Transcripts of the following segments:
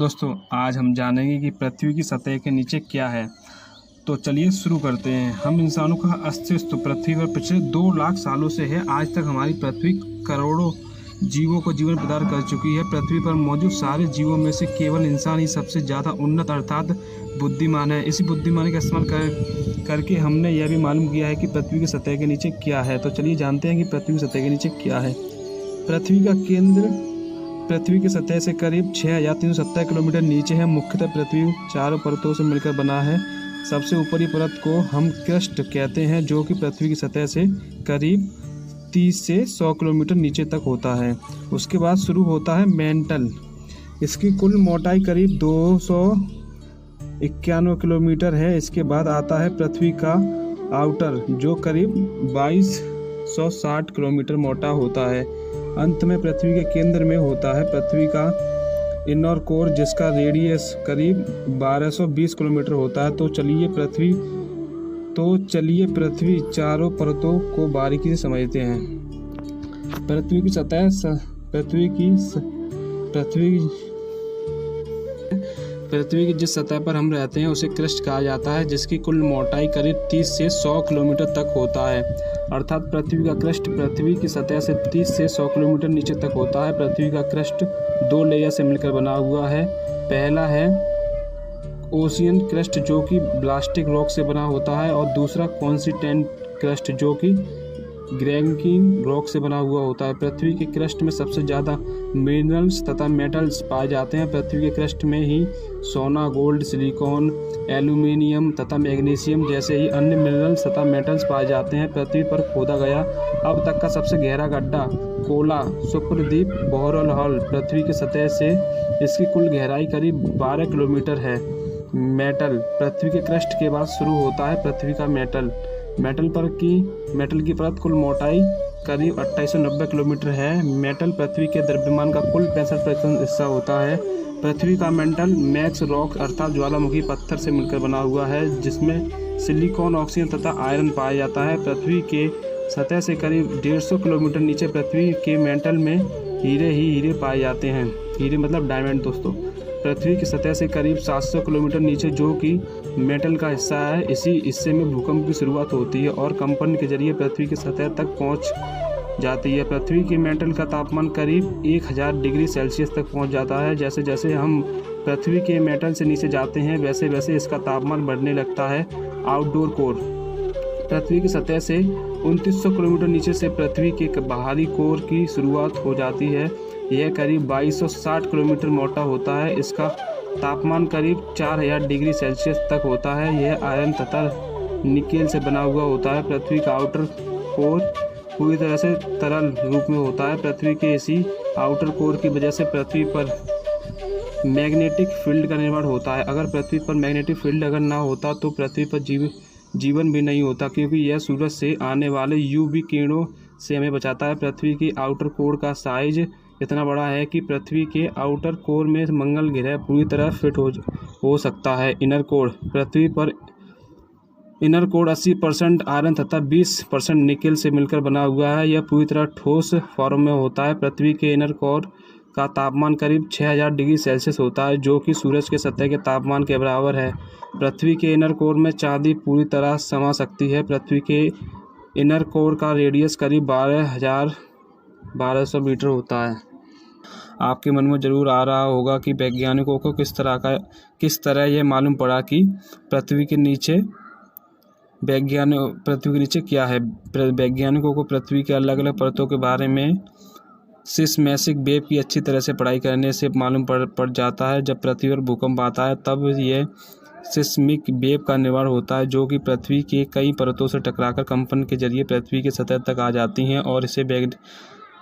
दोस्तों आज हम जानेंगे कि पृथ्वी की सतह के नीचे क्या है। तो चलिए शुरू करते हैं। हम इंसानों का अस्तित्व पृथ्वी पर पिछले 2 लाख सालों से है। आज तक हमारी पृथ्वी करोड़ों जीवों को जीवन प्रदान कर चुकी है। पृथ्वी पर मौजूद सारे जीवों में से केवल इंसान ही सबसे ज़्यादा उन्नत अर्थात बुद्धिमान है। इसी बुद्धिमानी का इस्तेमाल करके हमने यह भी मालूम किया है कि पृथ्वी की सतह के नीचे क्या है। तो चलिए जानते हैं कि पृथ्वी की सतह के नीचे क्या है। पृथ्वी का केंद्र पृथ्वी की सतह से करीब 6370 किलोमीटर नीचे है। मुख्यतः पृथ्वी 4 परतों से मिलकर बना है। सबसे ऊपरी परत को हम क्रस्ट कहते हैं, जो कि पृथ्वी की सतह से करीब 30 से 100 किलोमीटर नीचे तक होता है। उसके बाद शुरू होता है मेंटल। इसकी कुल मोटाई करीब 291 किलोमीटर है। इसके बाद आता है पृथ्वी का आउटर, जो करीब 2260 किलोमीटर मोटा होता है। अंत में पृथ्वी के केंद्र में होता है पृथ्वी का इनर कोर, जिसका रेडियस करीब 1220 किलोमीटर होता है। तो चलिए पृथ्वी चारों परतों को बारीकी से समझते हैं। पृथ्वी की जिस सतह पर हम रहते हैं उसे क्रस्ट कहा जाता है, जिसकी कुल मोटाई करीब 30 से 100 किलोमीटर तक होता है। अर्थात पृथ्वी का क्रस्ट पृथ्वी की सतह से 30 से 100 किलोमीटर नीचे तक होता है। पृथ्वी का क्रस्ट 2 लेयर से मिलकर बना हुआ है। पहला है ओशियन क्रस्ट, जो कि ब्लास्टिक रॉक से बना होता है, और दूसरा कॉन्टिनेंटल क्रस्ट, जो कि ग्रेनिटिक रॉक से बना हुआ होता है। पृथ्वी के क्रस्ट में सबसे ज़्यादा मिनरल्स तथा मेटल्स पाए जाते हैं। पृथ्वी के क्रस्ट में ही सोना, गोल्ड, सिलिकॉन, एल्यूमिनियम तथा मैग्नीशियम जैसे ही अन्य मिनरल्स तथा मेटल्स पाए जाते हैं। पृथ्वी पर खोदा गया अब तक का सबसे गहरा गड्ढा कोला सुपरद्वीप बोहरल हॉल पृथ्वी की सतह से इसकी कुल गहराई करीब 12 किलोमीटर है। मेटल पृथ्वी के क्रस्ट के बाद शुरू होता है पृथ्वी का मेटल की परत कुल मोटाई करीब 2890 किलोमीटर है। मेटल पृथ्वी के द्रव्यमान का कुल 65% हिस्सा होता है। पृथ्वी का मेटल मैक्स रॉक अर्थात ज्वालामुखी पत्थर से मिलकर बना हुआ है, जिसमें सिलिकॉन, ऑक्सीजन तथा आयरन पाया जाता है। पृथ्वी के सतह से करीब 150 किलोमीटर नीचे पृथ्वी के मेटल में हीरे पाए जाते हैं। हीरे मतलब डायमंड दोस्तों। पृथ्वी की सतह से करीब 700 किलोमीटर नीचे, जो कि मेटल का हिस्सा है, इसी हिस्से में भूकंप की शुरुआत होती है और कंपन के जरिए पृथ्वी की सतह तक पहुंच जाती है। पृथ्वी के मेटल का तापमान करीब 1000 डिग्री सेल्सियस तक पहुंच जाता है। जैसे जैसे हम पृथ्वी के मेटल से नीचे जाते हैं वैसे वैसे इसका तापमान बढ़ने लगता है। आउटडोर कोर पृथ्वी की सतह से 2900 किलोमीटर नीचे से पृथ्वी के बाहरी कोर की शुरुआत हो जाती है। यह करीब 2260 किलोमीटर मोटा होता है। इसका तापमान करीब 4000 डिग्री सेल्सियस तक होता है। यह आयरन तथा निकेल से बना हुआ होता है। पृथ्वी का आउटर कोर पूरी तरह से तरल रूप में होता है। पृथ्वी के इसी आउटर कोर की वजह से पृथ्वी पर मैग्नेटिक फील्ड का निर्माण होता है। अगर पृथ्वी पर मैग्नेटिक फील्ड अगर ना होता तो पृथ्वी पर जीवन भी नहीं होता, क्योंकि यह सूरज से आने वाले यूवी किरणों से हमें बचाता है। पृथ्वी की आउटर कोर का साइज इतना बड़ा है कि पृथ्वी के आउटर कोर में मंगल ग्रह पूरी तरह फिट हो सकता है। इनर कोर पृथ्वी पर इनर कोर 80% आयरन तथा 20% निकेल से मिलकर बना हुआ है। यह पूरी तरह ठोस फॉर्म में होता है। पृथ्वी के इनर कोर का तापमान करीब 6000 डिग्री सेल्सियस होता है, जो कि सूरज के सतह के तापमान के बराबर है। पृथ्वी के इनर कोर में चांदी पूरी तरह समा सकती है। पृथ्वी के इनर कोर का रेडियस करीब 1200 मीटर होता है। आपके मन में जरूर आ रहा होगा कि वैज्ञानिकों को किस तरह यह मालूम पड़ा कि पृथ्वी के नीचे क्या है। वैज्ञानिकों को पृथ्वी के अलग अलग परतों के बारे में सिस्मैटिक वेव की अच्छी तरह से पढ़ाई करने से मालूम पड़ जाता है। जब पृथ्वी पर भूकंप आता है तब यह सिस्मिक वेव का निर्माण होता है, जो कि पृथ्वी के कई परतों से टकराकर कंपन के जरिए पृथ्वी की सतह तक आ जाती हैं, और इसे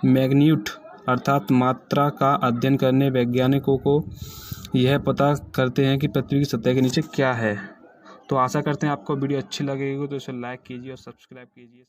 मैग्नीट्यूड अर्थात मात्रा का अध्ययन करने वैज्ञानिकों को यह पता करते हैं कि पृथ्वी की सतह के नीचे क्या है। तो आशा करते हैं आपको वीडियो अच्छी लगेगी, तो इसे लाइक कीजिए और सब्सक्राइब कीजिए।